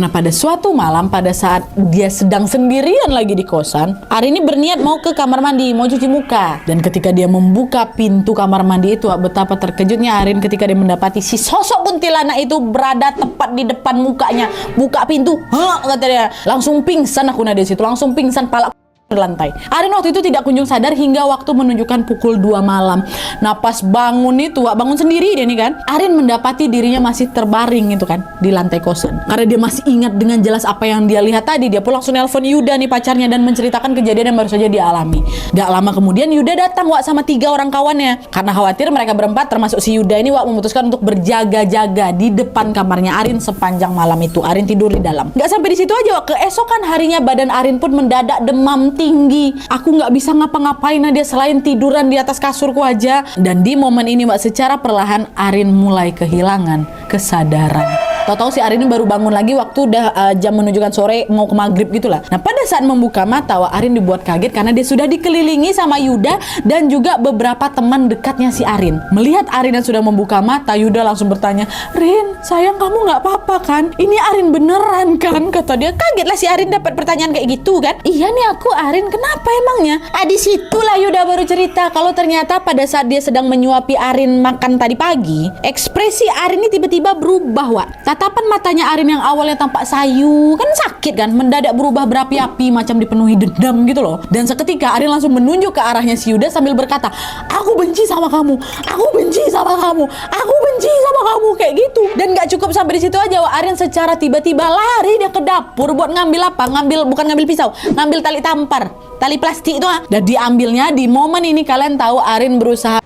Nah, pada suatu malam, pada saat dia sedang sendirian lagi di kosan, Arin ini berniat mau ke kamar mandi, mau cuci muka. Dan ketika dia membuka pintu kamar mandi itu, betapa terkejutnya Arin ketika dia mendapati si sosok kuntilanak itu berada tepat di depan mukanya. Buka pintu, kata dia. Langsung pingsan aku di situ, langsung pingsan, pala di lantai. Arin waktu itu tidak kunjung sadar hingga waktu menunjukkan pukul 2 malam. Nah, pas bangun itu, bangun sendiri dia nih kan, Arin mendapati dirinya masih terbaring itu kan di lantai kosan. Karena dia masih ingat dengan jelas apa yang dia lihat tadi. Dia pun langsung nelpon Yuda nih, pacarnya, dan menceritakan kejadian yang baru saja dia alami. Gak lama kemudian Yuda datang sama 3 orang kawannya. Karena khawatir mereka berempat termasuk si Yuda ini memutuskan untuk berjaga-jaga di depan kamarnya Arin sepanjang malam itu. Arin tidur di dalam. Gak sampai di situ aja, keesokan harinya badan Arin pun mendadak demam tinggi. Aku nggak bisa ngapa-ngapain dia selain tiduran di atas kasurku aja. Dan di momen ini secara perlahan Arin mulai kehilangan kesadaran. Tahu-tahu si Arin ini baru bangun lagi waktu udah jam menunjukkan sore mau ke maghrib gitulah. Nah, pada saat membuka mata, Arin dibuat kaget karena dia sudah dikelilingi sama Yuda dan juga beberapa teman dekatnya si Arin. Melihat Arin yang sudah membuka mata, Yuda langsung bertanya, "Rin, sayang kamu nggak apa-apa kan? Ini Arin beneran kan?" Kata dia. Kaget lah si Arin dapat pertanyaan kayak gitu kan. "Iya nih aku Arin, kenapa emangnya?" Di situlah Yuda baru cerita kalau ternyata pada saat dia sedang menyuapi Arin makan tadi pagi, ekspresi Arin ini tiba-tiba berubah, Tatapan matanya Arin yang awalnya tampak sayu, kan sakit kan, mendadak berubah berapi-api macam dipenuhi dendam gitu loh. Dan seketika Arin langsung menunjuk ke arahnya si Yuda sambil berkata, "Aku benci sama kamu, aku benci sama kamu, aku benci sama kamu," kayak gitu. Dan gak cukup sampai di situ aja, Arin secara tiba-tiba lari dia ke dapur buat ngambil apa? Bukan ngambil pisau, ngambil tali tampar, tali plastik itu. Dan diambilnya. Di momen ini kalian tahu Arin berusaha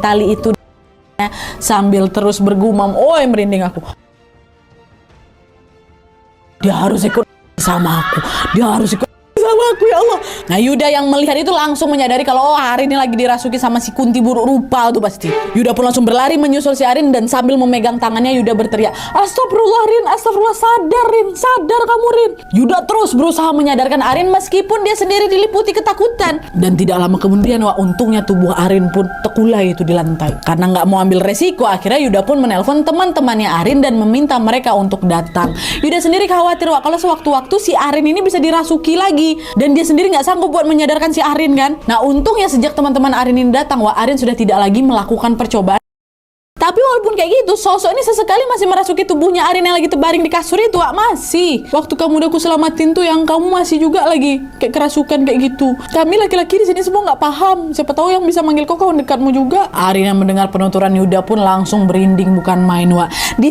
tali itu sambil terus bergumam, "Oi, merinding aku. Dia harus ikut sama aku. Dia harus ikut sama aku, ya Allah." Nah, Yuda yang melihat itu langsung menyadari kalau Arin ini lagi dirasuki sama si kunti buruk rupa tuh pasti. Yuda pun langsung berlari menyusul si Arin dan sambil memegang tangannya Yuda berteriak, "Astagfirullah Rin, astagfirullah, sadar Rin, sadar kamu Rin." Yuda terus berusaha menyadarkan Arin meskipun dia sendiri diliputi ketakutan. Dan tidak lama kemudian untungnya tubuh Arin pun terkulai itu di lantai. Karena nggak mau ambil resiko, akhirnya Yuda pun menelpon teman-temannya Arin dan meminta mereka untuk datang. Yuda sendiri khawatir kalau sewaktu-waktu si Arin ini bisa dirasuki lagi. Dan dia sendiri nggak sanggup buat menyadarkan si Arin kan. Nah, untungnya sejak teman-teman Arin ini datang, Arin sudah tidak lagi melakukan percobaan. Tapi walaupun kayak gitu, sosok ini sesekali masih merasuki tubuhnya Arin yang lagi terbaring di kasur itu, masih. Waktu kamu udah aku selamatin tuh, yang kamu masih juga lagi kayak kerasukan kayak gitu. Kami laki-laki di sini semua nggak paham. Siapa tahu yang bisa manggil kau kawan dekatmu juga. Arin yang mendengar penuturan Yuda pun langsung berinding bukan main, Di